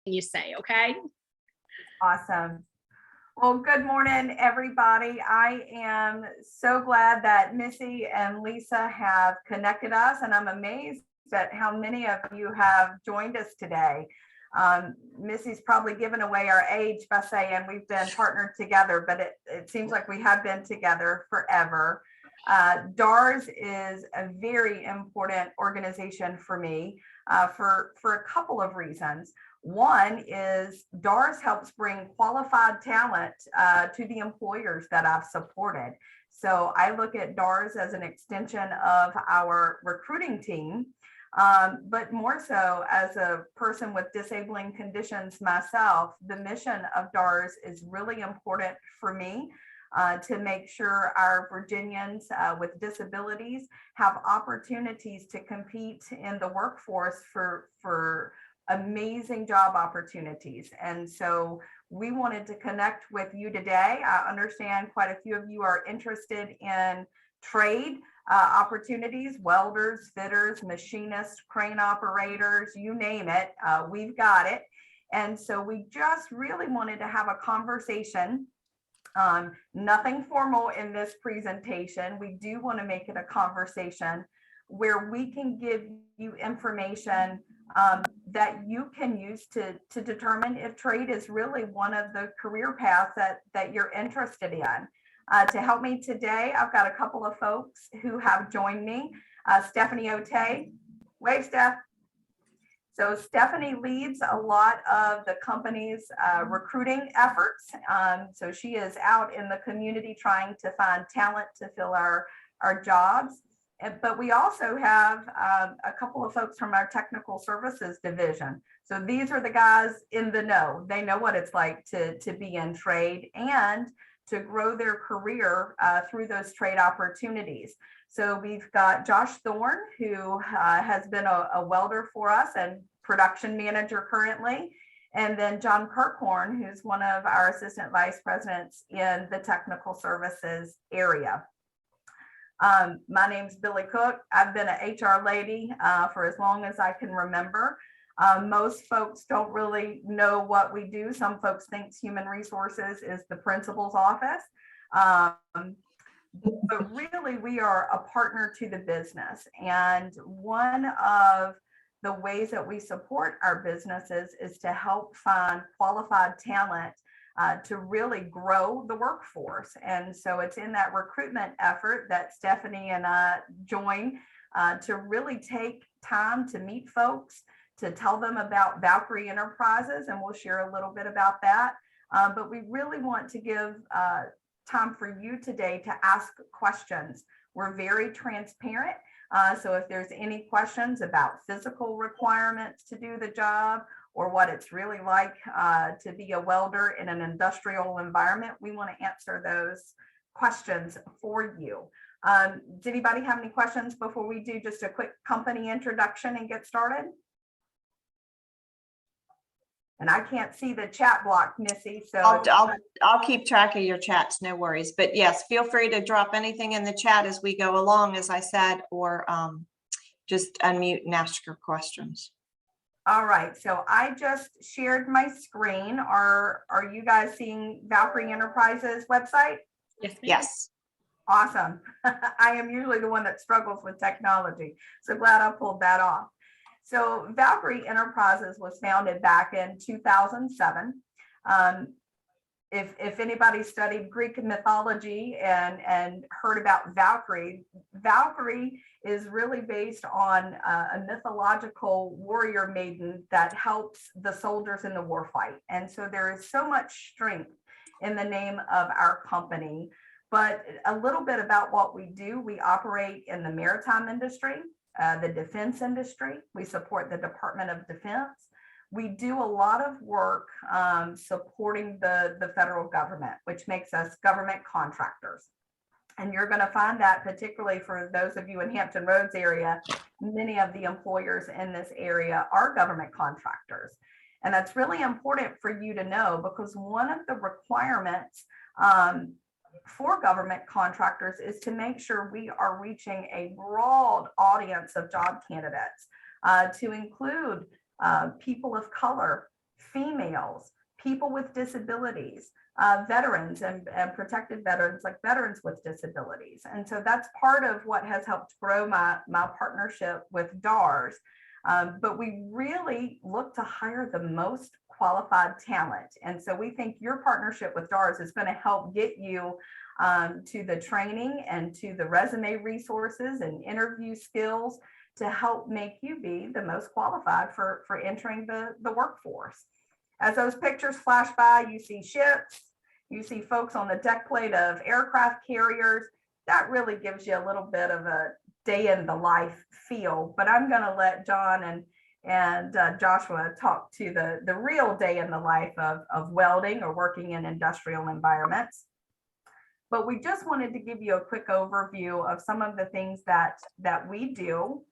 you say, okay? Awesome. Well, good morning, everybody. I am so glad that Missy and Lisa have connected us, and I'm amazed at how many of you have joined us today. Missy's probably given away our age by saying we've been partnered together, but it seems like we have been together forever. DARS is a very important organization for me for a couple of reasons. One is DARS helps bring qualified talent to the employers that I've supported. So I look at DARS as an extension of our recruiting team, but more so as a person with disabling conditions myself. The mission of DARS is really important for me. To make sure our Virginians with disabilities have opportunities to compete in the workforce for amazing job opportunities. And so we wanted to connect with you today. I understand quite a few of you are interested in trade opportunities, welders, fitters, machinists, crane operators, you name it, we've got it. And so we just really wanted to have a conversation. Nothing formal in this presentation. We do want to make it a conversation where we can give you information that you can use to determine if trade is really one of the career paths that you're interested in. To help me today, I've got a couple of folks who have joined me. Stephanie Otey, wave Steph. So Stephanie leads a lot of the company's recruiting efforts. So she is out in the community trying to find talent to fill our jobs. But we also have a couple of folks from our technical services division. So these are the guys in the know. They know what it's like to be in trade and to grow their career through those trade opportunities. So we've got Josh Thorne, who has been a welder for us and production manager currently. And then John Kirkhorn, who's one of our assistant vice presidents in the technical services area. My name's Billy Cook. I've been an HR lady for as long as I can remember. Most folks don't really know what we do. Some folks think human resources is the principal's office. But really, we are a partner to the business. And one of the ways that we support our businesses is to help find qualified talent to really grow the workforce. And so it's in that recruitment effort that Stephanie and I join to really take time to meet folks, to tell them about Valkyrie Enterprises, and we'll share a little bit about that. But we really want to give time for you today to ask questions. We're very transparent. So if there's any questions about physical requirements to do the job or what it's really like to be a welder in an industrial environment, we want to answer those questions for you. Does anybody have any questions before we do just a quick company introduction and get started? And I can't see the chat block, Missy. So I'll keep track of your chats, no worries. But yes, feel free to drop anything in the chat as we go along, as I said, or just unmute and ask your questions. All right, so I just shared my screen. Are you guys seeing Valkyrie Enterprises website? Yes. Yes. Awesome. I am usually the one that struggles with technology, so glad I pulled that off. So Valkyrie Enterprises was founded back in 2007. If anybody studied Greek mythology and heard about Valkyrie, Valkyrie is really based on a mythological warrior maiden that helps the soldiers in the war fight. And so there is so much strength in the name of our company. But a little bit about what we do: we operate in the maritime industry, the defense industry. We support the Department of Defense. We do a lot of work supporting the federal government, which makes us government contractors. And you're going to find that particularly for those of you in Hampton Roads area, many of the employers in this area are government contractors. And that's really important for you to know, because one of the requirements for government contractors is to make sure we are reaching a broad audience of job candidates, to include people of color, females, people with disabilities, veterans and protected veterans, like veterans with disabilities. And so that's part of what has helped grow my partnership with DARS. But we really look to hire the most qualified talent. And so we think your partnership with DARS is going to help get you to the training and to the resume resources and interview skills to help make you be the most qualified for entering the workforce. As those pictures flash by, you see ships, you see folks on the deck plate of aircraft carriers. That really gives you a little bit of a day in the life feel, but I'm going to let John and Joshua talk to the real day in the life of welding or working in industrial environments. But we just wanted to give you a quick overview of some of the things that we do.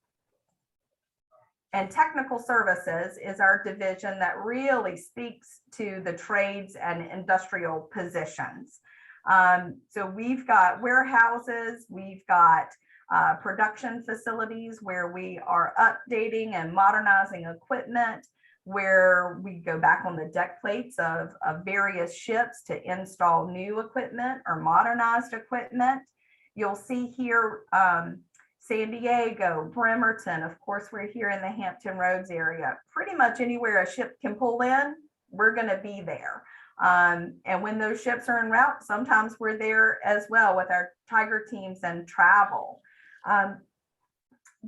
And technical services is our division that really speaks to the trades and industrial positions. So we've got warehouses, we've got production facilities where we are updating and modernizing equipment, where we go back on the deck plates of various ships to install new equipment or modernized equipment. You'll see here San Diego, Bremerton, of course, we're here in the Hampton Roads area. Pretty much anywhere a ship can pull in, we're going to be there. And when those ships are en route, sometimes we're there as well with our Tiger teams and travel.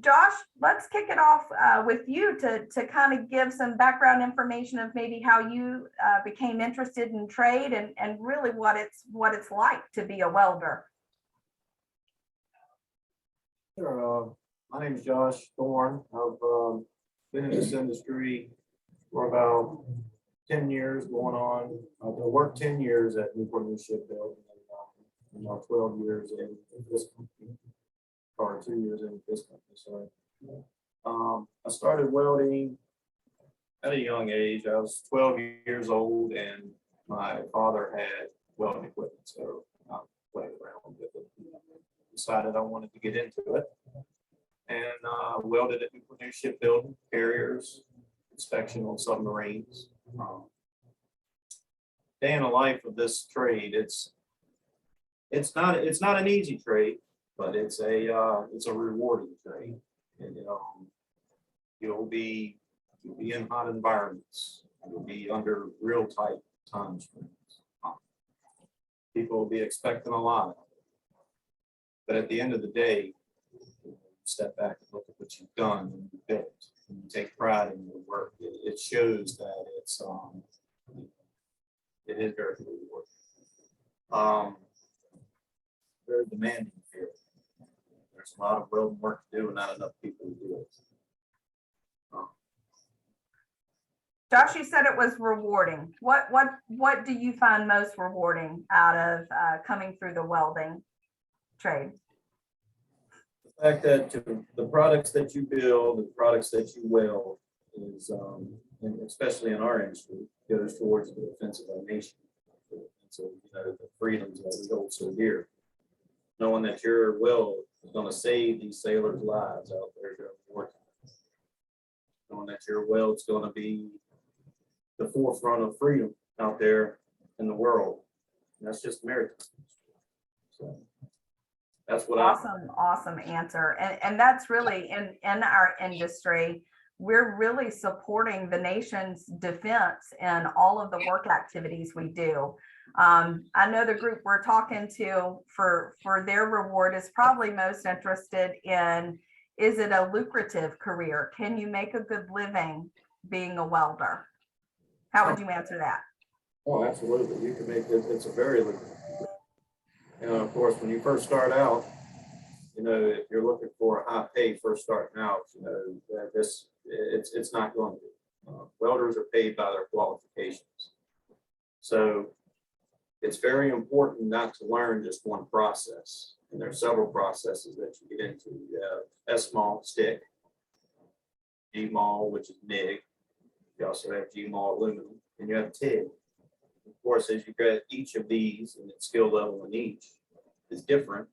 Josh, let's kick it off with you to kind of give some background information of maybe how you became interested in trade and really what it's like to be a welder. Sure. My name is Josh Thorne. I've been in this industry for about 10 years going on. I've worked 10 years at Newport News Shipbuilding and 12 years in this company, or 2 years in this company, sorry. I started welding at a young age. I was 12 years old and my father had welding equipment, so I played around with it. Decided I wanted to get into it and welded at Newport News Shipbuilding, carriers, inspection on submarines. Day in the life of this trade, it's not an easy trade, but it's a rewarding trade. And you'll be in hot environments. You'll be under real tight time frames. People will be expecting a lot. But at the end of the day, step back and look at what you've done and you built, and you take pride in your work. It shows that it is very rewarding. Very demanding here. There's a lot of welding work to do and not enough people to do it. Josh, you said it was rewarding. What do you find most rewarding out of coming through the welding trade? The fact that the products that you build, the products that you weld is, and especially in our industry, goes towards the defense of our nation. And so, the freedoms that we hold so dear. Knowing that your weld is going to save these sailors' lives out there working. Knowing that your weld's going to be the forefront of freedom out there in the world. And that's just maritime. So that's what awesome answer. And that's really in our industry, we're really supporting the nation's defense in all of the work activities we do. I know the group we're talking to for their reward is probably most interested in, is it a lucrative career? Can you make a good living being a welder? How would you answer that? Oh, absolutely. You can make it. It's a very lucrative. Of course, when you first start out, if you're looking for a high pay first starting out, it's not going to be. Welders are paid by their qualifications. So it's very important not to learn just one process. And there are several processes that you get into. You have S-MAL, stick, G-MAL, which is MIG. You also have G-MAL aluminum, and you have TIG. Of course, as you get each of these and its skill level in each is different,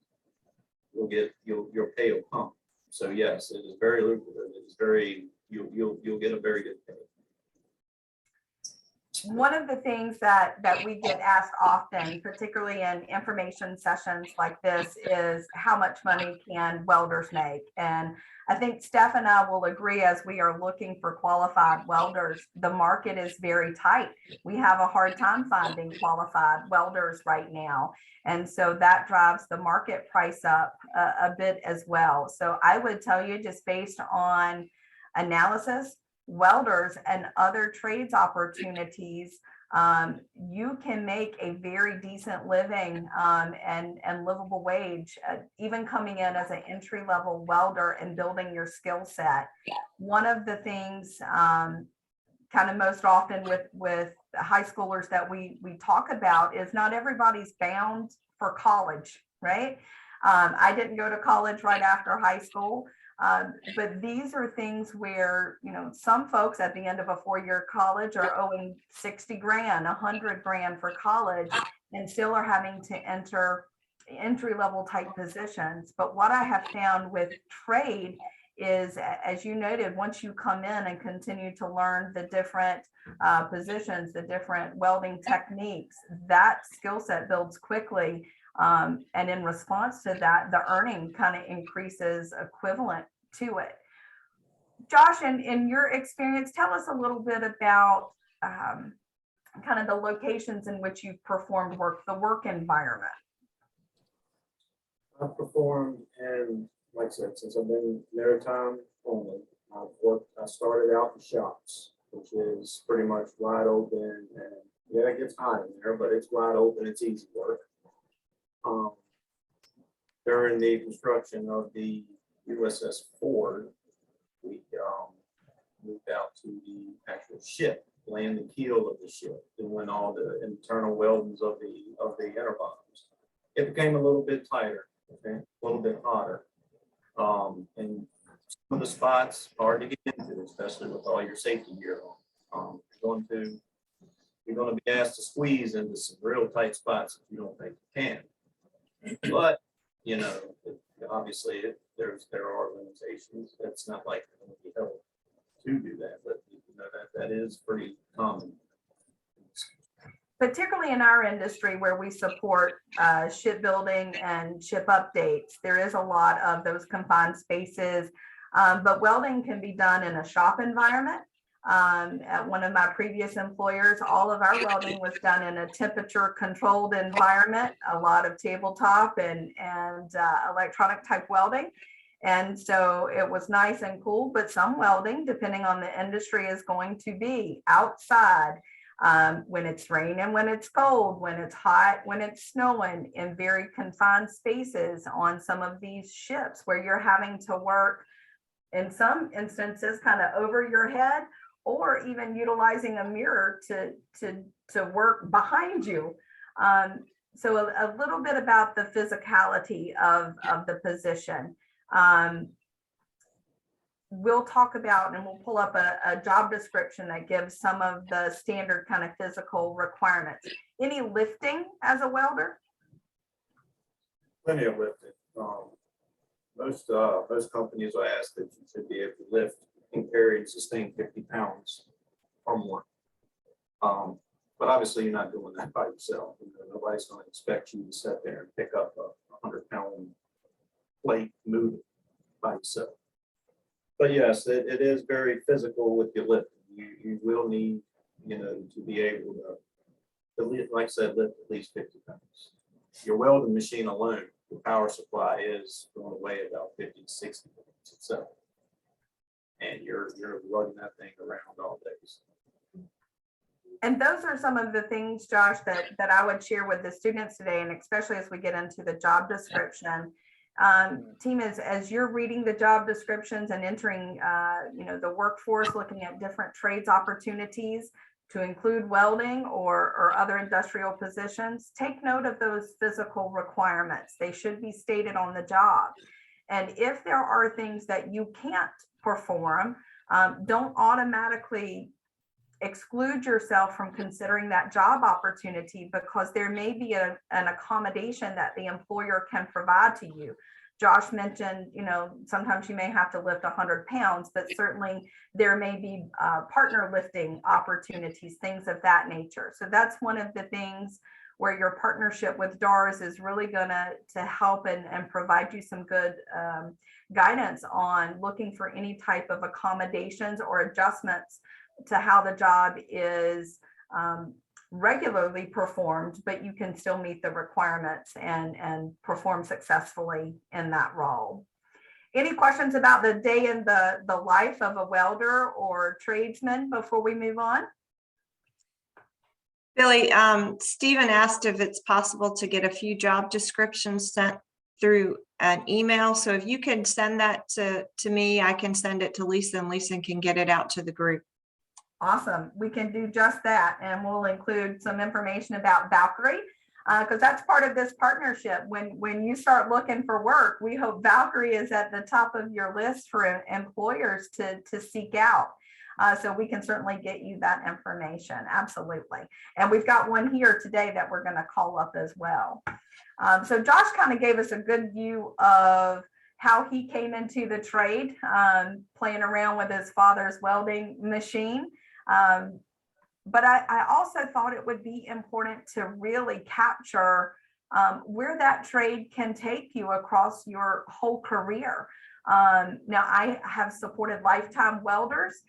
your pay will come. So yes, it is very lucrative. It is you'll get a very good pay. One of the things that we get asked often, particularly in information sessions like this, is how much money can welders make? And I think Steph and I will agree, as we are looking for qualified welders, the market is very tight. We have a hard time finding qualified welders right now. And so that drives the market price up a bit as well. So I would tell you, just based on analysis, welders and other trades opportunities, you can make a very decent living and livable wage, even coming in as an entry-level welder and building your skill set. One of the things kind of most often with high schoolers that we talk about is not everybody's bound for college, right? I didn't go to college right after high school. But these are things where, you know, some folks at the end of a 4-year college are owing 60 grand, 100 grand for college, and still are having to enter entry-level type positions. But what I have found with trade is, as you noted, once you come in and continue to learn the different positions, the different welding techniques, that skill set builds quickly. And in response to that, the earning kind of increases equivalent to it. Josh, in your experience, tell us a little bit about kind of the locations in which you've performed work, the work environment. I've performed in, like I said, since I've been maritime only, I started out in shops, which is pretty much wide open, and yeah, it gets hot in there, but it's wide open, it's easy work. During the construction of the USS Ford, we moved out to the actual ship, landing keel of the ship, doing all the internal weldings of the inner bottoms. It became a little bit tighter, okay, a little bit hotter, and some of the spots hard to get into, especially with all your safety gear on. You're going to be asked to squeeze into some real tight spots if you don't think you can. But, you know, obviously there are limitations. It's not like you're going to be held to do that, but you know, that is pretty common. Particularly in our industry where we support shipbuilding and ship updates, there is a lot of those confined spaces, but welding can be done in a shop environment. At one of my previous employers, all of our welding was done in a temperature controlled environment, a lot of tabletop and electronic type welding. And so it was nice and cool, but some welding, depending on the industry, is going to be outside when it's raining, when it's cold, when it's hot, when it's snowing, in very confined spaces on some of these ships where you're having to work, in some instances, kind of over your head, or even utilizing a mirror to work behind you. So a little bit about the physicality of the position. We'll talk about, and we'll pull up a job description that gives some of the standard kind of physical requirements. Any lifting as a welder? Plenty of lifting. Most companies will ask that you should be able to lift and carry and sustain 50 pounds or more. But obviously you're not doing that by yourself. You know, nobody's going to expect you to sit there and pick up a 100-pound plate, move it by yourself. But yes, it is very physical with your lifting. You will need, you know, to be able to lift, like I said, lift at least 50 pounds. Your welding machine alone, the power supply is going to weigh about 50 to 60 pounds itself. And you're lugging that thing around all day. And those are some of the things, Josh, that I would share with the students today, and especially as we get into the job description. Team, as you're reading the job descriptions and entering, you know, the workforce, looking at different trades opportunities to include welding or other industrial positions, take note of those physical requirements. They should be stated on the job. And if there are things that you can't perform, don't automatically exclude yourself from considering that job opportunity, because there may be an accommodation that the employer can provide to you. Josh mentioned, sometimes you may have to lift 100 pounds, but certainly there may be partner lifting opportunities, things of that nature. So that's one of the things where your partnership with DARS is really going to help and provide you some good guidance on looking for any type of accommodations or adjustments to how the job is regularly performed, but you can still meet the requirements and perform successfully in that role. Any questions about the day in the life of a welder or tradesman before we move on? Billy, Stephen asked if it's possible to get a few job descriptions sent through an email. So if you can send that to me, I can send it to Lisa, and Lisa can get it out to the group. Awesome. We can do just that. And we'll include some information about Valkyrie, because that's part of this partnership. When you start looking for work, we hope Valkyrie is at the top of your list for employers to seek out. So we can certainly get you that information. Absolutely. And we've got one here today that we're going to call up as well. So Josh kind of gave us a good view of how he came into the trade, playing around with his father's welding machine. But I also thought it would be important to really capture where that trade can take you across your whole career. Now, I have supported lifetime welders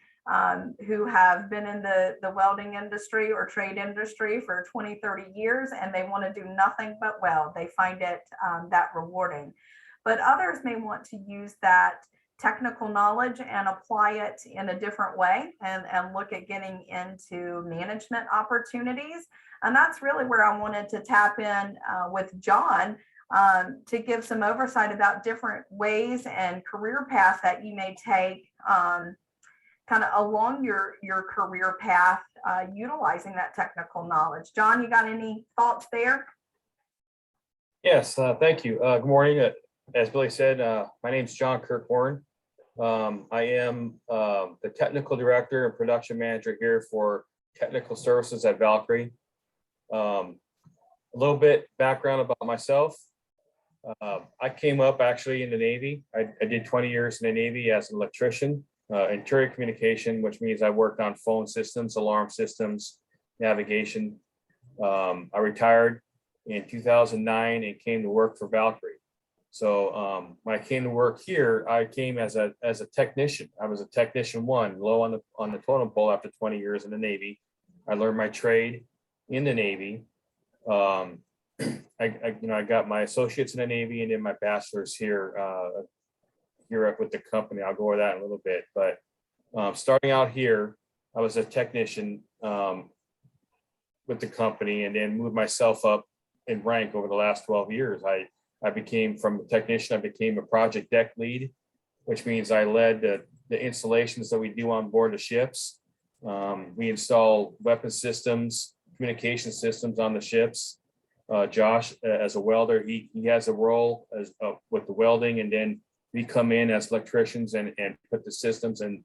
who have been in the welding industry or trade industry for 20, 30 years, and they want to do nothing but weld. They find it that rewarding. But others may want to use that technical knowledge and apply it in a different way and look at getting into management opportunities. And that's really where I wanted to tap in with John to give some oversight about different ways and career paths that you may take kind of along your career path, utilizing that technical knowledge. John, you got any thoughts there? Yes, thank you. Good morning. As Billy said, my name is John Kirkhorn. I am the technical director and production manager here for technical services at Valkyrie. A little bit background about myself. I came up actually in the Navy. I did 20 years in the Navy as an electrician, interior communication, which means I worked on phone systems, alarm systems, navigation. I retired in 2009 and came to work for Valkyrie. So when I came to work here, I came as a technician. I was a technician one, low on the totem pole after 20 years in the Navy. I learned my trade in the Navy. I got my associates in the Navy and then my bachelor's here with the company. I'll go over that in a little bit. But starting out here, I was a technician with the company, and then moved myself up in rank over the last 12 years. I became, from a technician, I became a project deck lead, which means I led the installations that we do on board the ships. We install weapon systems, communication systems on the ships. Josh, as a welder, he has a role as with the welding, and then we come in as electricians and put the systems and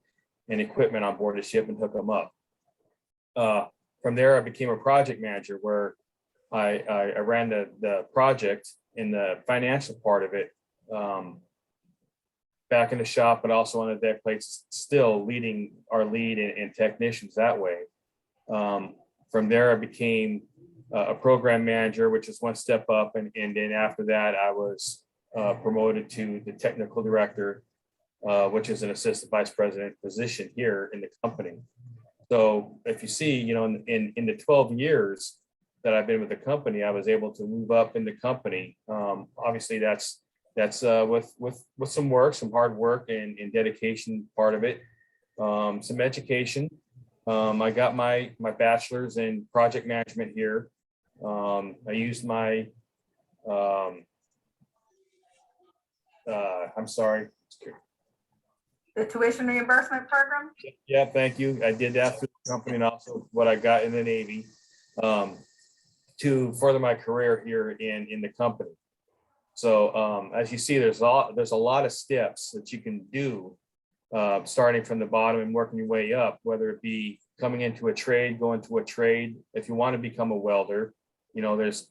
equipment on board the ship and hook them up. From there, I became a project manager, where I ran the project in the financial part of it, back in the shop, but also on the deck plates, still leading our lead and technicians that way. From there, I became a program manager, which is one step up. And then after that, I was promoted to the technical director, which is an assistant vice president position here in the company. So if you see, in the 12 years that I've been with the company, I was able to move up in the company. Obviously, that's with some work, some hard work and dedication part of it, some education. I got my bachelor's in project management here. I used my, I'm sorry. The tuition reimbursement program? Yeah, thank you. I did that through the company, and also what I got in the Navy, to further my career here in the company. So as you see, there's a lot of steps that you can do, starting from the bottom and working your way up, whether it be coming into a trade, going to a trade. If you want to become a welder, there's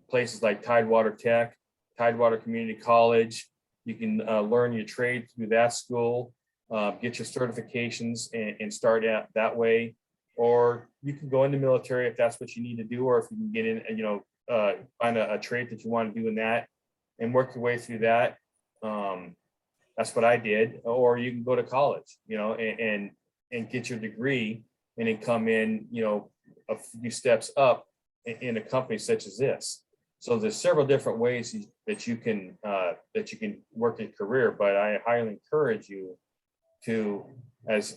places like Tidewater Tech, Tidewater Community College. You can learn your trade through that school, get your certifications and start out that way. Or you can go in the military if that's what you need to do, or if you can get in and, find a trade that you want to do in that and work your way through that. That's what I did. Or you can go to college, and get your degree and then come in, a few steps up in a company such as this. So there's several different ways that you can work your career, but I highly encourage you to, as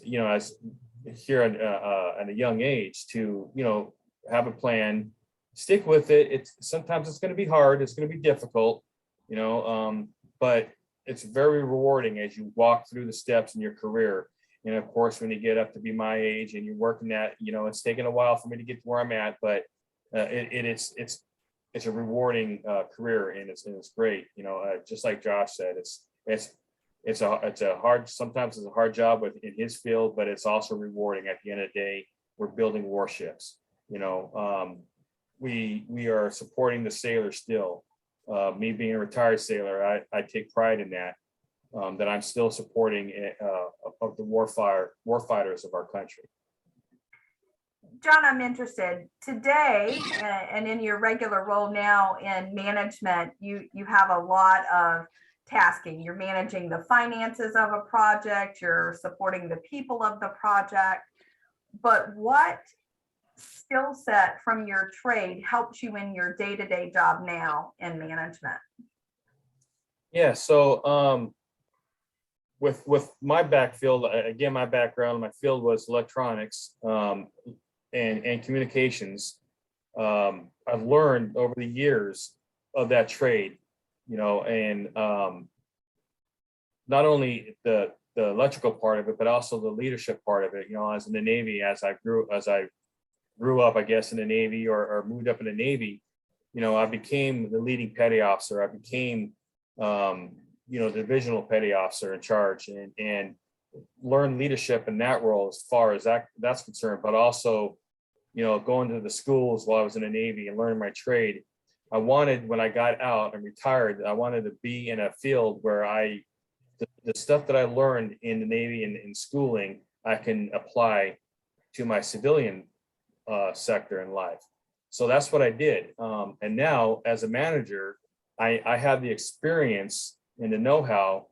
here at a young age, to have a plan, stick with it. Sometimes it's going to be hard, it's going to be difficult, but it's very rewarding as you walk through the steps in your career. And of course, when you get up to be my age and you're working that, it's taken a while for me to get to where I'm at, but it's a rewarding career, and it's great. Just like Josh said, it's a hard, sometimes it's a hard job in his field, but it's also rewarding. At the end of the day, we're building warships. We are supporting the sailors still. Me being a retired sailor, I take pride in that. That I'm still supporting of the warfighters of our country. John, I'm interested today, and in your regular role now in management, you have a lot of tasking. You're managing the finances of a project, you're supporting the people of the project, but what skill set from your trade helps you in your day-to-day job now in management? Yeah, so with my backfield, again, my background, my field was electronics and communications. I've learned over the years of that trade, and not only the electrical part of it, but also the leadership part of it. As in the Navy, as I grew up, I guess, in the Navy, or moved up in the Navy, I became the leading petty officer. I became divisional petty officer in charge, and learn leadership in that role as far as that's concerned, but also, going to the schools while I was in the Navy and learning my trade. I wanted, when I got out and retired, I wanted to be in a field where the stuff that I learned in the Navy and in schooling, I can apply to my civilian sector in life. So that's what I did. And now as a manager, I have the experience and the know-how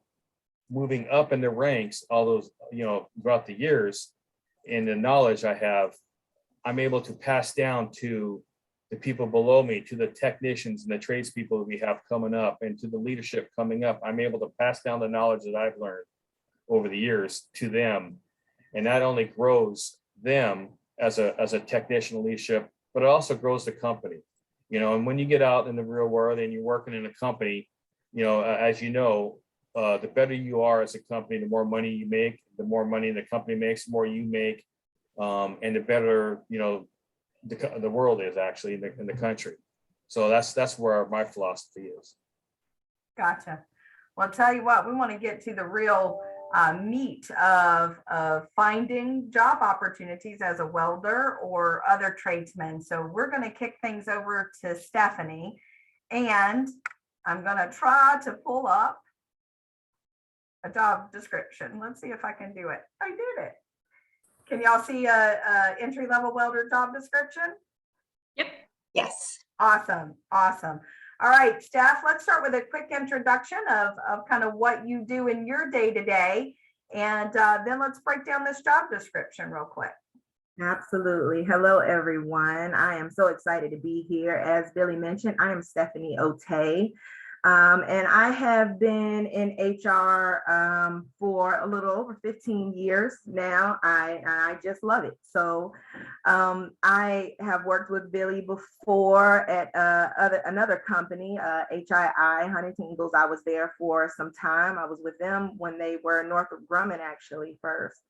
moving up in the ranks, all those, throughout the years, and the knowledge I have, I'm able to pass down to the people below me, to the technicians and the tradespeople that we have coming up, and to the leadership coming up. I'm able to pass down the knowledge that I've learned over the years to them. And that only grows them as a technician leadership, but it also grows the company. And when you get out in the real world and you're working in a company, as the better you are as a company, the more money you make, the more money the company makes, the more you make, and the better, the world is actually in the country. So that's where my philosophy is. Gotcha. Well, I'll tell you what, we want to get to the real meat of finding job opportunities as a welder or other tradesmen. So we're going to kick things over to Stephanie, and I'm going to try to pull up a job description. Let's see if I can do it. I did it. Can y'all see a entry-level welder job description? Yep. Yes. Awesome. Awesome. All right, Steph, let's start with a quick introduction of kind of what you do in your day-to-day, and then let's break down this job description real quick. Absolutely. Hello, everyone. I am so excited to be here. As Billy mentioned, I am Stephanie Otey, and I have been in HR for a little over 15 years now. I just love it. So I have worked with Billy before at another company, HII, Huntington Eagles. I was there for some time. I was with them when they were Northrop Grumman, actually, first.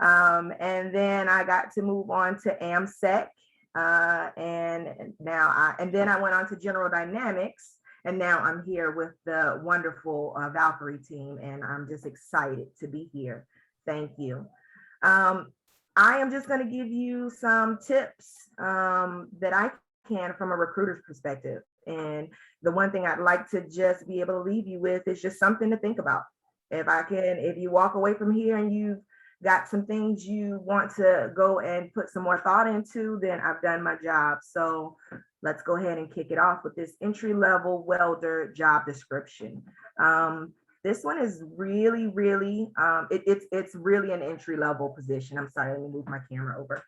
And then I got to move on to AMSEC, and then I went on to General Dynamics, and now I'm here with the wonderful Valkyrie team, and I'm just excited to be here. Thank you. I am just going to give you some tips that I can from a recruiter's perspective. And the one thing I'd like to just be able to leave you with is just something to think about. If you walk away from here and you've got some things you want to go and put some more thought into, then I've done my job. So let's go ahead and kick it off with this entry-level welder job description. This one is really, really, it's really an entry-level position. I'm sorry, let me move my camera over.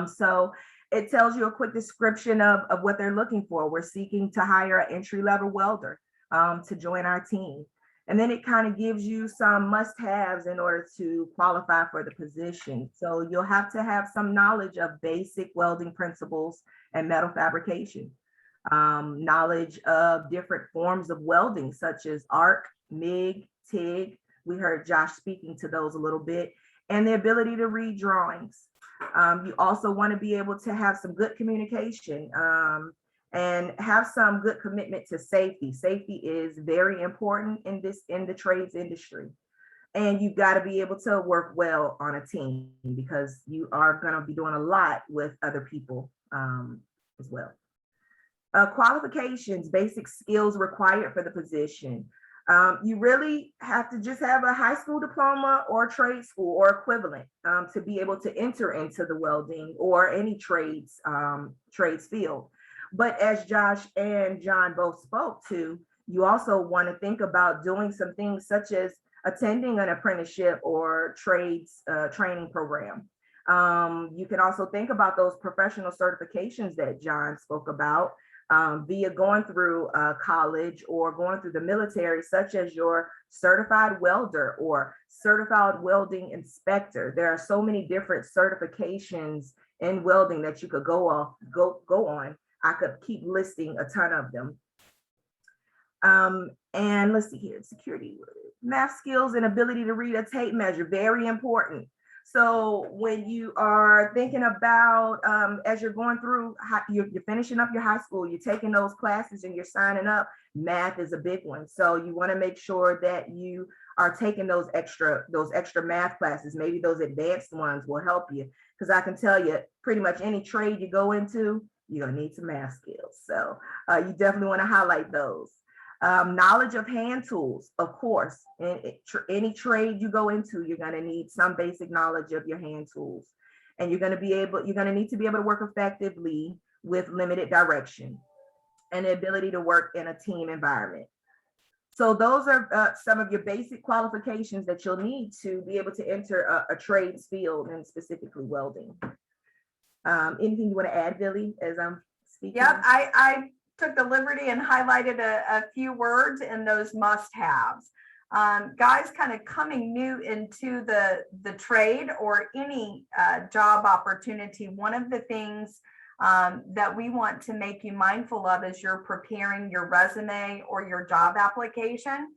So it tells you a quick description of what they're looking for. We're seeking to hire an entry-level welder to join our team. And then it kind of gives you some must-haves in order to qualify for the position. So you'll have to have some knowledge of basic welding principles and metal fabrication, knowledge of different forms of welding, such as arc, MIG, TIG. We heard Josh speaking to those a little bit, and the ability to read drawings. You also want to be able to have some good communication and have some good commitment to safety. Safety is very important in the trades industry. And you've got to be able to work well on a team because you are going to be doing a lot with other people as well. Qualifications, basic skills required for the position. You really have to just have a high school diploma or trade school or equivalent to be able to enter into the welding or any trades field. But as Josh and John both spoke to, you also want to think about doing some things such as attending an apprenticeship or trades training program. You can also think about those professional certifications that John spoke about via going through college or going through the military, such as your certified welder or certified welding inspector. There are so many different certifications in welding that you could go on. I could keep listing a ton of them. And let's see here, security, math skills and ability to read a tape measure, very important. So when you are thinking about, as you're going through, you're finishing up your high school, you're taking those classes and you're signing up, math is a big one. So you want to make sure that you are taking those extra math classes. Maybe those advanced ones will help you. Because I can tell you, pretty much any trade you go into, you're gonna need some math skills. So you definitely want to highlight those. Knowledge of hand tools, of course. In any trade you go into, you're going to need some basic knowledge of your hand tools, and you're going to need to be able to work effectively with limited direction and the ability to work in a team environment. So those are some of your basic qualifications that you'll need to be able to enter a trades field, and specifically welding. Anything you want to add, Billy, as I'm speaking? Yep, I took the liberty and highlighted a few words in those must-haves. Guys kind of coming new into the trade or any job opportunity, one of the things that we want to make you mindful of as you're preparing your resume or your job application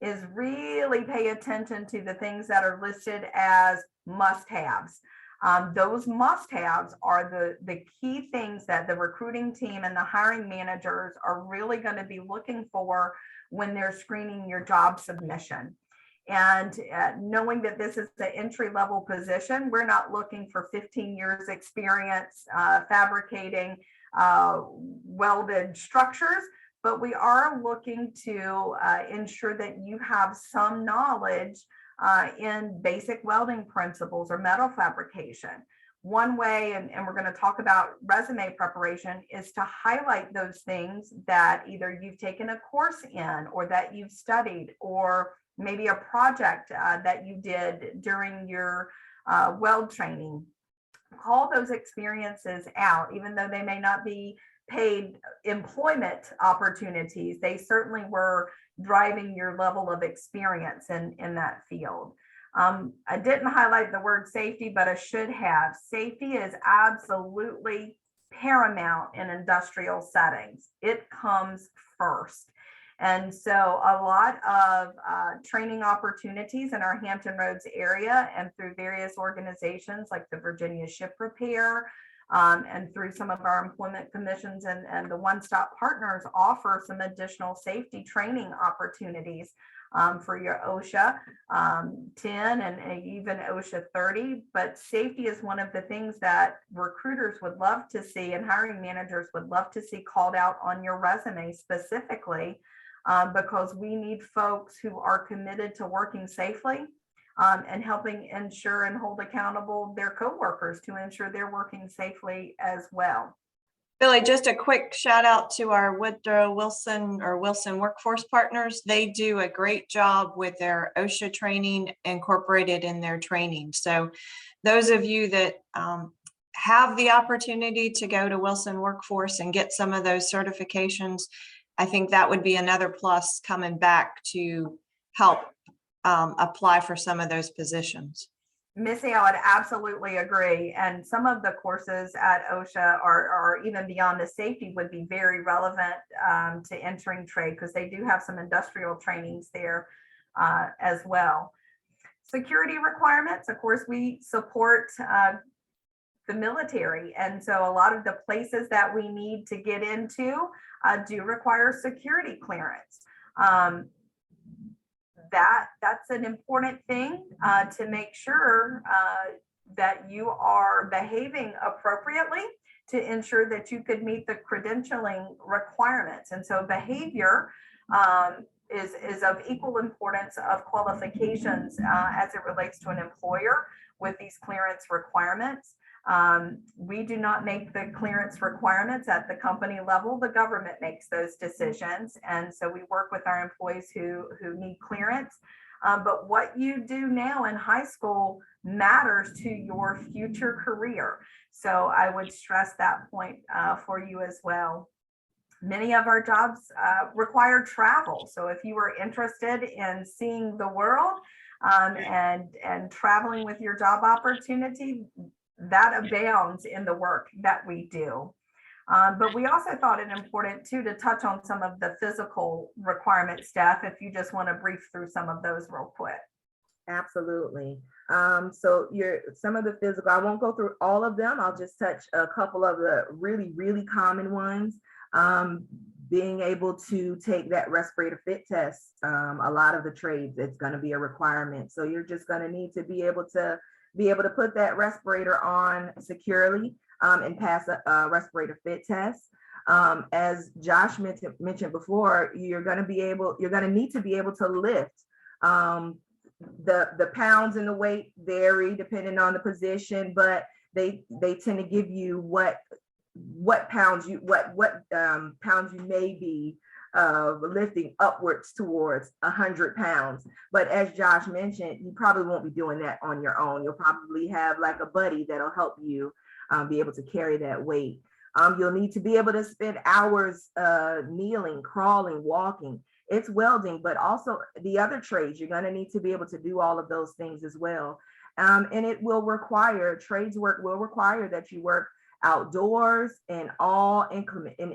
is really pay attention to the things that are listed as must-haves. Those must-haves are the key things that the recruiting team and the hiring managers are really going to be looking for when they're screening your job submission. And knowing that this is the entry-level position, we're not looking for 15 years experience fabricating welded structures, but we are looking to ensure that you have some knowledge in basic welding principles or metal fabrication. One way, and we're going to talk about resume preparation, is to highlight those things that either you've taken a course in or that you've studied, or maybe a project that you did during your weld training. Call those experiences out, even though they may not be paid employment opportunities. They certainly were driving your level of experience in that field. I didn't highlight the word safety, but I should have. Safety is absolutely paramount in industrial settings. It comes first. And so a lot of training opportunities in our Hampton Roads area and through various organizations like the Virginia Ship Repair, and through some of our employment commissions and the one-stop partners offer some additional safety training opportunities. for your OSHA 10 and even OSHA 30. But safety is one of the things that recruiters would love to see and hiring managers would love to see called out on your resume specifically, because we need folks who are committed to working safely and helping ensure and hold accountable their coworkers to ensure they're working safely as well. Billy, just a quick shout out to our Woodrow Wilson or Wilson Workforce Partners. They do a great job with their OSHA training incorporated in their training. So those of you that have the opportunity to go to Wilson Workforce and get some of those certifications, I think that would be another plus coming back to help apply for some of those positions. Missy, I would absolutely agree. And some of the courses at OSHA or even beyond the safety would be very relevant to entering trade, because they do have some industrial trainings there as well. Security requirements, of course, we support the military. And so a lot of the places that we need to get into do require security clearance. That's an important thing to make sure that you are behaving appropriately to ensure that you could meet the credentialing requirements. And so behavior is of equal importance of qualifications as it relates to an employer with these clearance requirements. We do not make the clearance requirements at the company level. The government makes those decisions. And so we work with our employees who need clearance. But what you do now in high school matters to your future career. So I would stress that point for you as well. Many of our jobs require travel. So if you are interested in seeing the world and traveling with your job opportunity, that abounds in the work that we do. But we also thought it important too to touch on some of the physical requirement stuff, if you just want to brief through some of those real quick. Absolutely. So some of the physical, I won't go through all of them. I'll just touch a couple of the really, really common ones. Being able to take that respirator fit test. A lot of the trades, it's going to be a requirement. So you're just going to need to be able to put that respirator on securely and pass a respirator fit test. As Josh mentioned before, you're going to need to be able to lift. The pounds and the weight vary depending on the position, but they tend to give you what pounds you may be lifting upwards towards 100 pounds. But as Josh mentioned, you probably won't be doing that on your own. You'll probably have like a buddy that'll help you be able to carry that weight. You'll need to be able to spend hours kneeling, crawling, walking. It's welding, but also the other trades, you're going to need to be able to do all of those things as well. And it will require, trades work will require that you work outdoors in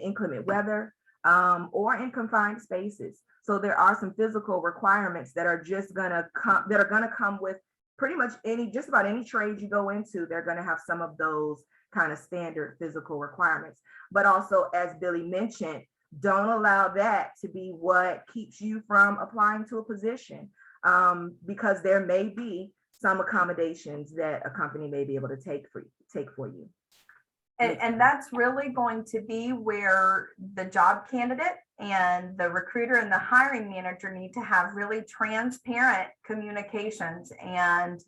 inclement weather or in confined spaces. So there are some physical requirements that are just gonna come with pretty much just about any trade you go into. They're gonna have some of those kind of standard physical requirements. But also, as Billy mentioned, don't allow that to be what keeps you from applying to a position, because there may be some accommodations that a company may be able to take for you. And that's really going to be where the job candidate and the recruiter and the hiring manager need to have really transparent communications and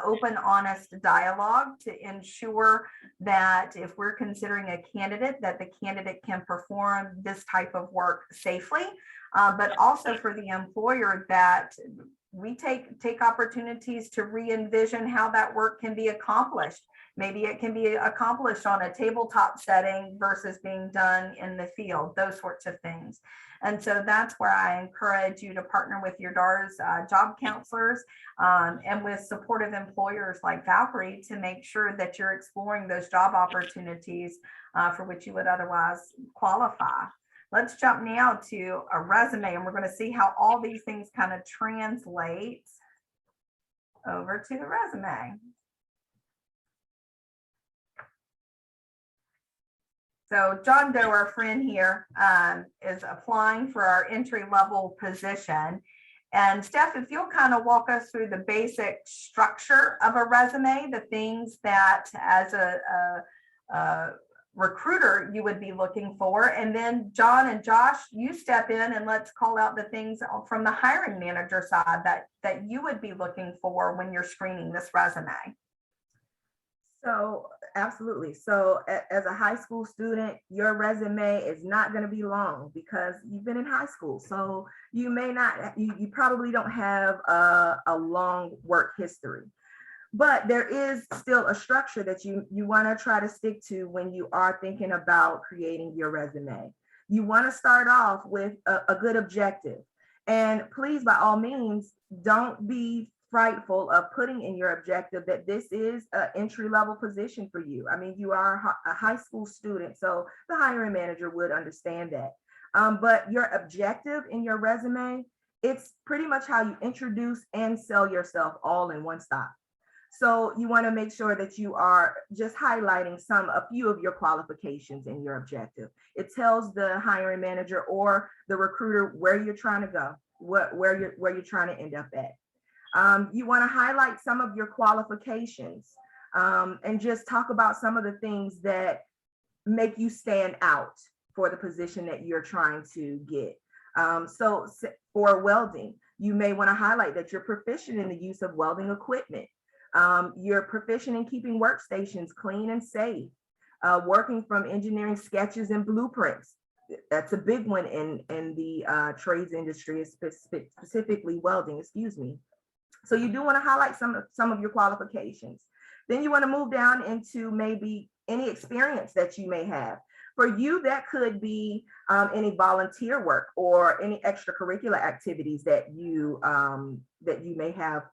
open, honest dialogue to ensure that if we're considering a candidate, that the candidate can perform this type of work safely, but also for the employer that we take opportunities to re-envision how that work can be accomplished. Maybe it can be accomplished on a tabletop setting versus being done in the field, those sorts of things. And so that's where I encourage you to partner with your DARS job counselors and with supportive employers like Valkyrie to make sure that you're exploring those job opportunities for which you would otherwise qualify. Let's jump now to a resume, and we're going to see how all these things kind of translate over to the resume. So John Doe, our friend here, is applying for our entry-level position. And Steph, if you'll kind of walk us through the basic structure of a resume, the things that as a recruiter you would be looking for. And then John and Josh, you step in and let's call out the things from the hiring manager side that you would be looking for when you're screening this resume. So absolutely. So as a high school student, your resume is not going to be long because you've been in high school. So you may not, you probably don't have a long work history, but there is still a structure that you want to try to stick to when you are thinking about creating your resume. You want to start off with a good objective. And please, by all means, don't be frightful of putting in your objective that this is an entry-level position for you. I mean, you are a high school student, so the hiring manager would understand that. But your objective in your resume, it's pretty much how you introduce and sell yourself all in one stop. So you want to make sure that you are just highlighting a few of your qualifications in your objective. It tells the hiring manager or the recruiter where you're trying to go, where you're trying to end up at. You want to highlight some of your qualifications and just talk about some of the things that make you stand out for the position that you're trying to get. So for welding, you may want to highlight that you're proficient in the use of welding equipment. You're proficient in keeping workstations clean and safe, working from engineering sketches and blueprints. That's a big one in the trades industry, specifically welding, excuse me. So you do want to highlight some of your qualifications. Then you want to move down into maybe any experience that you may have. For you, that could be any volunteer work or any extracurricular activities that you may have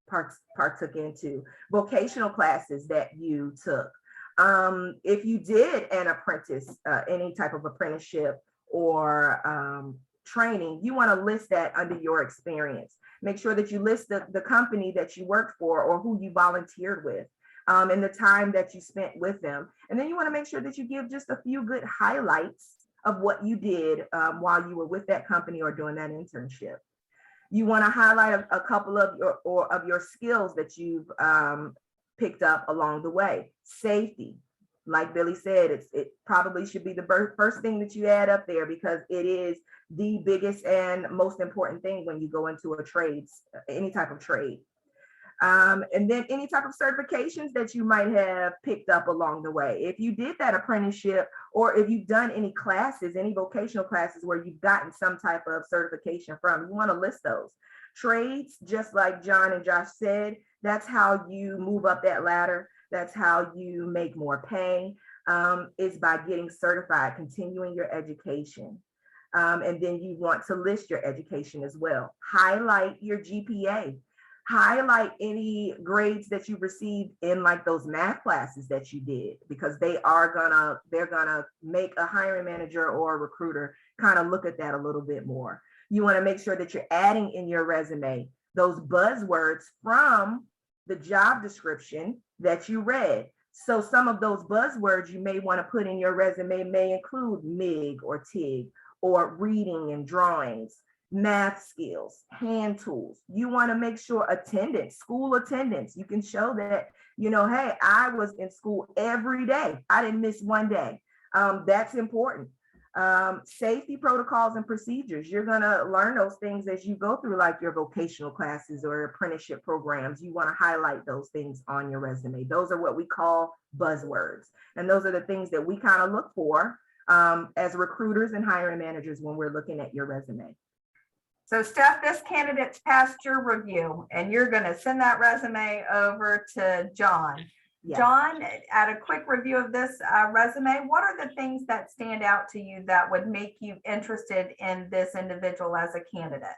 partook into, vocational classes that you took. If you did an apprentice, any type of apprenticeship or training, you want to list that under your experience. Make sure that you list the company that you worked for or who you volunteered with and the time that you spent with them. And then you want to make sure that you give just a few good highlights of what you did while you were with that company or doing that internship. You want to highlight a couple of your skills that you've picked up along the way. Safety, like Billy said, it probably should be the first thing that you add up there because it is the biggest and most important thing when you go into any type of trade. And then any type of certifications that you might have picked up along the way. If you did that apprenticeship or if you've done any classes, any vocational classes where you've gotten some type of certification from, you want to list those. Trades, just like John and Josh said, that's how you move up that ladder. That's how you make more pay, is by getting certified, continuing your education. And then you want to list your education as well. Highlight your GPA. Highlight any grades that you received in like those math classes that you did, because they're gonna make a hiring manager or a recruiter kind of look at that a little bit more. You want to make sure that you're adding in your resume those buzzwords from the job description that you read. So some of those buzzwords you may want to put in your resume may include MIG or TIG or reading and drawings, math skills, hand tools. You want to make sure attendance, school attendance. You can show that, hey, I was in school every day. I didn't miss one day. That's important. Safety protocols and procedures. You're going to learn those things as you go through like your vocational classes or apprenticeship programs. You want to highlight those things on your resume. Those are what we call buzzwords. And those are the things that we kind of look for as recruiters and hiring managers when we're looking at your resume. So Steph, this candidate's passed your review and you're going to send that resume over to John. Yes. John, at a quick review of this resume, what are the things that stand out to you that would make you interested in this individual as a candidate?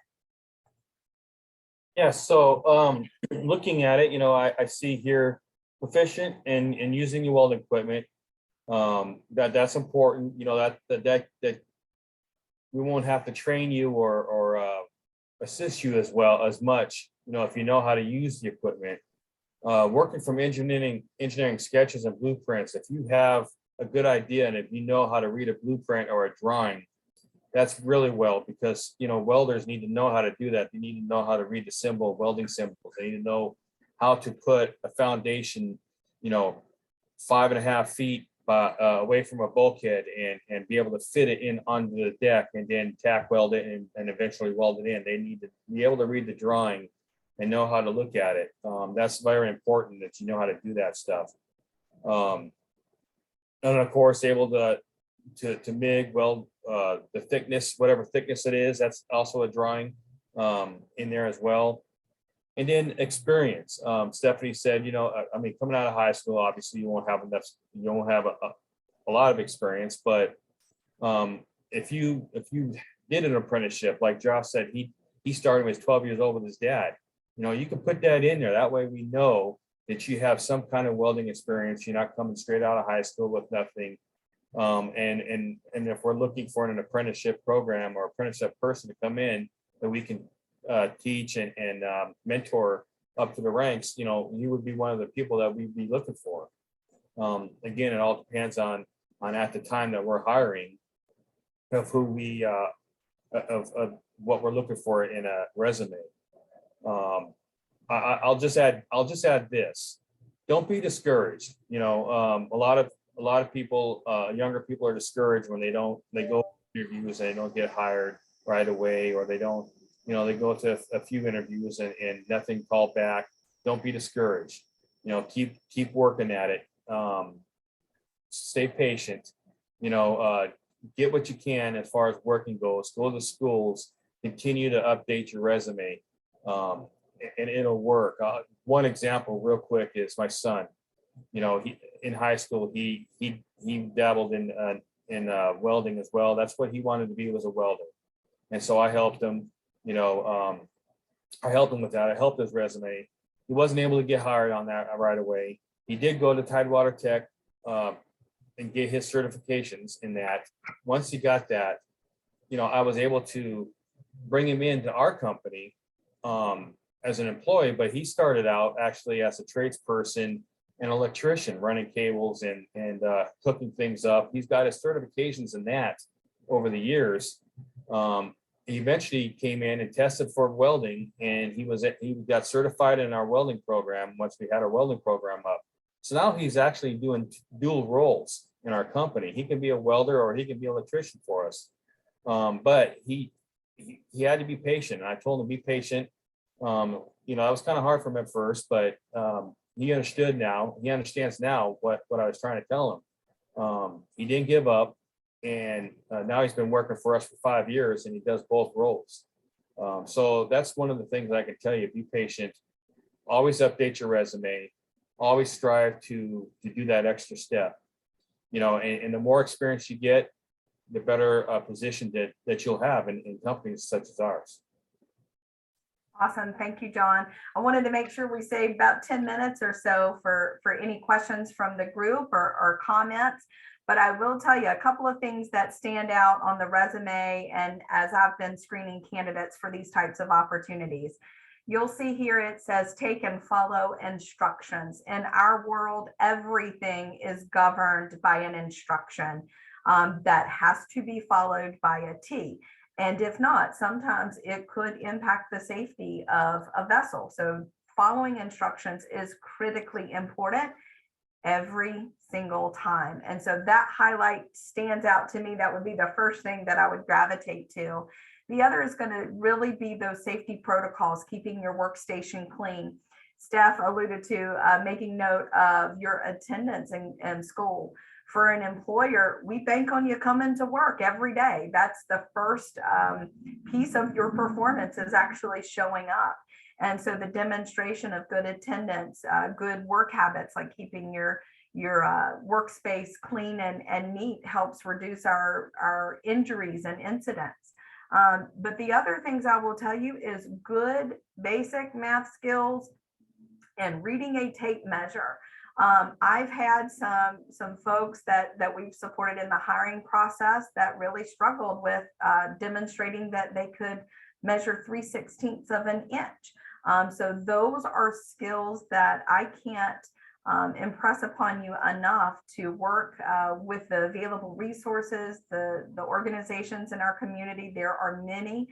Yeah, so looking at it, I see here proficient in using your welding equipment. That's important, that we won't have to train you or assist you as much, if you know how to use the equipment. Working from engineering sketches and blueprints, if you have a good idea and if you know how to read a blueprint or a drawing, that's really well, because, welders need to know how to do that. They need to know how to read the symbol, welding symbols. They need to know how to put a foundation, 5.5 feet away from a bulkhead and be able to fit it in onto the deck and then tack weld it and eventually weld it in. They need to be able to read the drawing and know how to look at it. That's very important, that you know how to do that stuff. And of course, able to MIG weld the thickness, whatever thickness it is. That's also a drawing in there as well. And then experience. Stephanie said, coming out of high school, obviously you won't have a lot of experience, but if you did an apprenticeship, like Josh said, he started when he was 12 years old with his dad. You can put that in there. That way we know that you have some kind of welding experience. You're not coming straight out of high school with nothing. And if we're looking for an apprenticeship program or apprenticeship person to come in that we can teach and mentor up to the ranks, you would be one of the people that we'd be looking for. Again, it all depends on at the time that we're hiring of who we of what we're looking for in a resume. I'll just add this. Don't be discouraged. A lot of people, younger people, are discouraged when they go interviews and they don't get hired right away, or they don't, they go to a few interviews and nothing called back. Don't be discouraged. Keep working at it. Stay patient. Get what you can as far as working goes. Go to schools. Continue to update your resume, and it'll work. One example, real quick, is my son. He in high school he dabbled in welding as well. That's what he wanted to be, was a welder, and so I helped him. I helped him with that. I helped his resume. He wasn't able to get hired on that right away. He did go to Tidewater Tech and get his certifications in that. Once he got that, I was able to bring him into our company as an employee, but he started out actually as a tradesperson, an electrician, running cables and hooking things up. He's got his certifications in that over the years. He eventually came in and tested for welding, and he got certified in our welding program once we had our welding program up. So now he's actually doing dual roles in our company. He can be a welder or he can be an electrician for us. But he had to be patient. And I told him, be patient. It was kind of hard for him at first, but he understood now. He understands now what I was trying to tell him. He didn't give up, and now he's been working for us for 5 years, and he does both roles. So that's one of the things I can tell you. Be patient. Always update your resume. Always strive to do that extra step. And the more experience you get, the better position that you'll have in companies such as ours. Awesome. Thank you, John. I wanted to make sure we saved about 10 minutes or so for any questions from the group or comments. But I will tell you a couple of things that stand out on the resume, and as I've been screening candidates for these types of opportunities. You'll see here it says take and follow instructions. In our world, everything is governed by an instruction that has to be followed by a T. And if not, sometimes it could impact the safety of a vessel. So following instructions is critically important every single time. And so that highlight stands out to me. That would be the first thing that I would gravitate to. The other is going to really be those safety protocols, keeping your workstation clean. Steph alluded to making note of your attendance in school. For an employer, we bank on you coming to work every day. That's the first piece of your performance, is actually showing up. And so the demonstration of good attendance, good work habits, like keeping your workspace clean and neat, helps reduce our injuries and incidents. But the other things I will tell you is good basic math skills and reading a tape measure. I've had some folks that we've supported in the hiring process that really struggled with demonstrating that they could measure 3/16 of an inch. So those are skills that I can't impress upon you enough to work with the available resources, the organizations in our community. There are many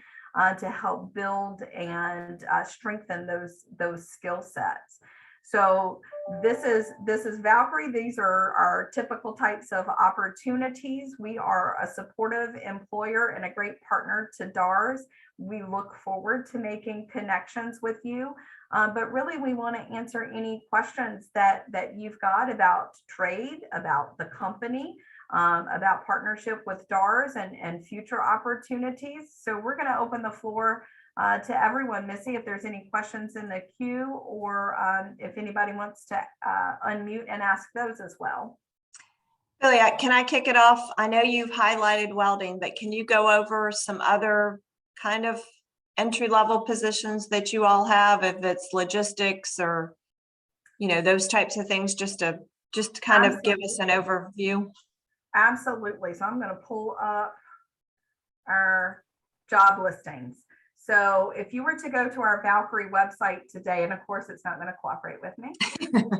to help build and strengthen those skill sets. So this is Valkyrie. These are our typical types of opportunities. We are a supportive employer and a great partner to DARS. We look forward to making connections with you. But really, we want to answer any questions that you've got about trade, about the company, about partnership with DARS and future opportunities. So we're going to open the floor to everyone. Missy, if there's any questions in the queue, or if anybody wants to unmute and ask those as well. Billy, can I kick it off? I know you've highlighted welding, but can you go over some other kind of entry-level positions that you all have, if it's logistics or, you know, those types of things, just to kind of give us an overview? Absolutely. So I'm going to pull up our job listings. So if you were to go to our Valkyrie website today, and of course it's not going to cooperate with me,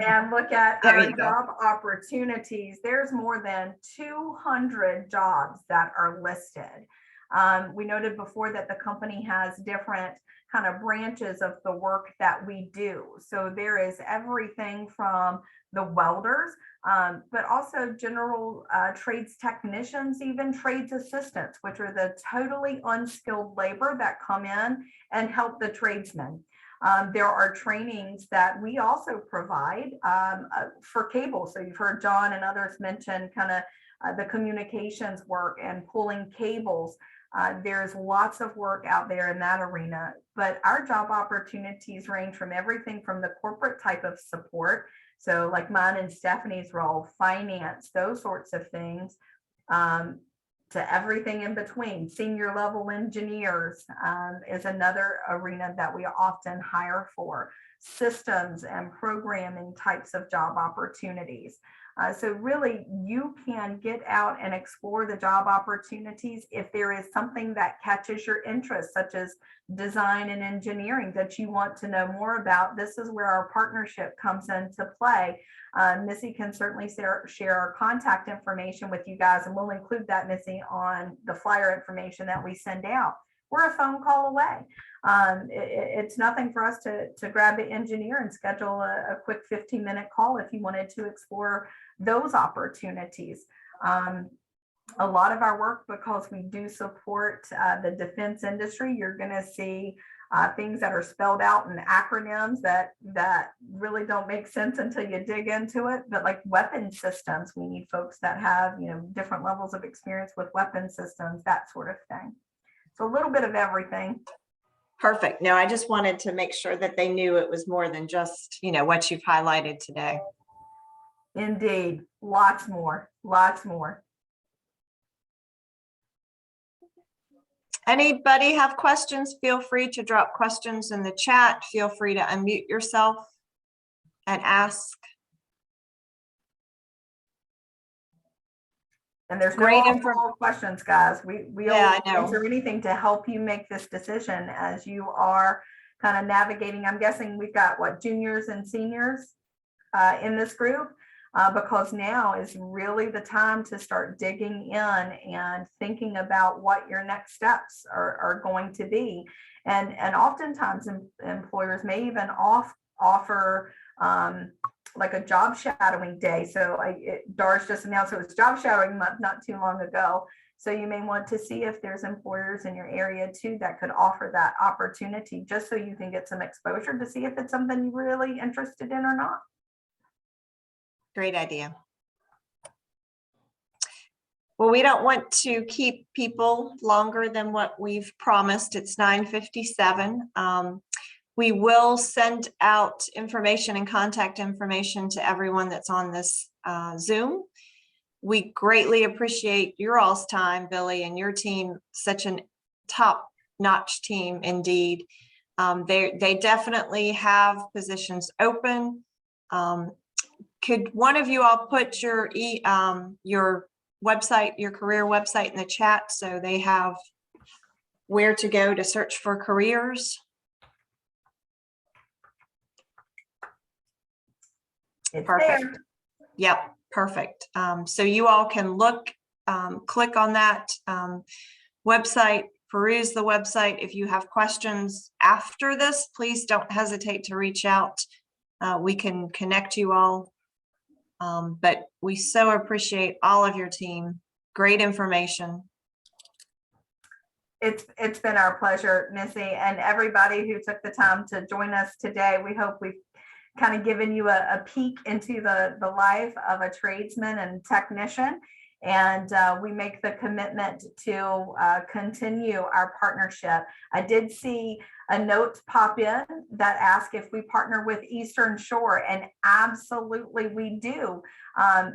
and look at our job opportunities, there's more than 200 jobs that are listed. We noted before that the company has different kind of branches of the work that we do. So there is everything from the welders, but also general trades technicians, even trades assistants, which are the totally unskilled labor that come in and help the tradesmen. There are trainings that we also provide for cable. So you've heard John and others mention kind of the communications work and pulling cables. There's lots of work out there in that arena, but our job opportunities range from everything from the corporate type of support, so like mine and Stephanie's role, finance, those sorts of things, to everything in between. Senior level engineers is another arena that we often hire for, systems and programming types of job opportunities. So really, you can get out and explore the job opportunities if there is something that catches your interest, such as design and engineering that you want to know more about. This is where our partnership comes into play. Missy can certainly share our contact information with you guys, and we'll include that, Missy, on the flyer information that we send out. We're a phone call away. It's nothing for us to grab the engineer and schedule a quick 15-minute call if you wanted to explore those opportunities. A lot of our work, because we do support the defense industry, you're going to see things that are spelled out in acronyms that really don't make sense until you dig into it. But like weapon systems, we need folks that have, you know, different levels of experience with weapon systems, that sort of thing. So a little bit of everything. Perfect. No, I just wanted to make sure that they knew it was more than just, you know, what you've highlighted today. Indeed. Lots more, lots more. Anybody have questions? Feel free to drop questions in the chat. Feel free to unmute yourself and ask. And there's Great no questions, guys. We Yeah, always answer anything to help you make this decision as you are kind of navigating. I'm guessing we've got what, juniors and seniors in this group, because now is really the time to start digging in and thinking about what your next steps are going to be. And oftentimes employers may even offer like a job shadowing day. So DARS just announced it was job shadowing month not too long ago. So you may want to see if there's employers in your area too that could offer that opportunity, just so you can get some exposure to see if it's something you're really interested in or not. Great idea. Well, we don't want to keep people longer than what we've promised. It's 9:57. We will send out information and contact information to everyone that's on this Zoom. We greatly appreciate your all's time, Billy, and your team, such a top-notch team indeed. They definitely have positions open. Could one of you all put your website, your career website in the chat so they have where to go to search for careers? It's Perfect. there. Yep, perfect. So you all can look, click on that website, peruse the website. If you have questions after this, please don't hesitate to reach out. We can connect you all. But we so appreciate all of your team. Great information. It's been our pleasure, Missy, and everybody who took the time to join us today. We hope we've kind of given you a peek into the life of a tradesman and technician. And we make the commitment to continue our partnership. I did see a note pop in that asked if we partner with Eastern Shore, and absolutely we do.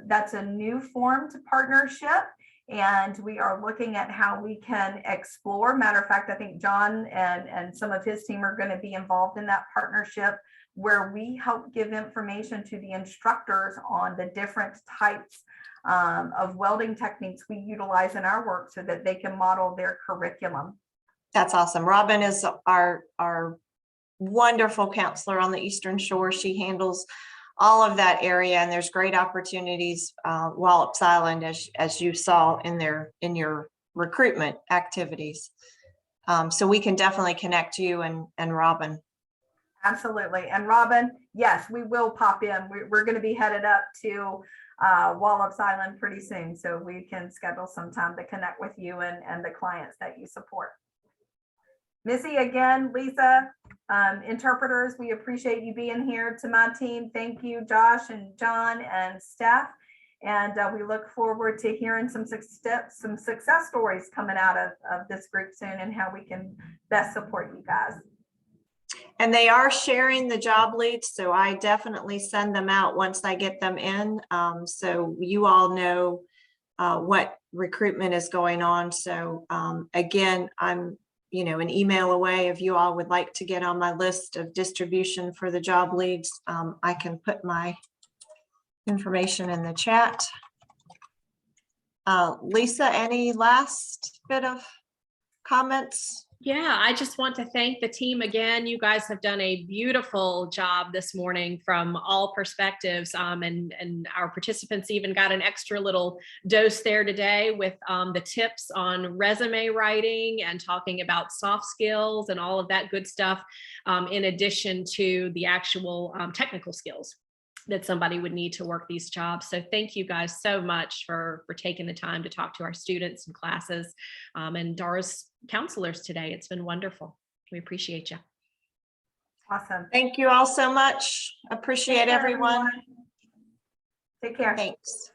That's a new formed partnership, and we are looking at how we can explore. Matter of fact, I think John and some of his team are going to be involved in that partnership, where we help give information to the instructors on the different types of welding techniques we utilize in our work so that they can model their curriculum. That's awesome. Robin is our wonderful counselor on the Eastern Shore. She handles all of that area, and there's great opportunities Wallops Island, as you saw in your recruitment activities. So we can definitely connect you and Robin. Absolutely. And Robin, yes, we will pop in. We're going to be headed up to Wallops Island pretty soon, so we can schedule some time to connect with you and the clients that you support. Missy, again, Lisa, interpreters, we appreciate you being here. To my team, thank you, Josh and John and Steph. And we look forward to hearing some success stories coming out of this group soon, and how we can best support you guys. And they are sharing the job leads, so I definitely send them out once I get them in. So you all know what recruitment is going on. So again, I'm an email away. If you all would like to get on my list of distribution for the job leads, I can put my information in the chat. Lisa, any last bit of comments? Yeah, I just want to thank the team again. You guys have done a beautiful job this morning from all perspectives, and our participants even got an extra little dose there today with the tips on resume writing and talking about soft skills and all of that good stuff, in addition to the actual technical skills that somebody would need to work these jobs. So thank you guys so much for taking the time to talk to our students and classes and Dora's counselors today. It's been wonderful. We appreciate you. Awesome. Thank you all so much. Appreciate Take care, everyone. Take care. Thanks.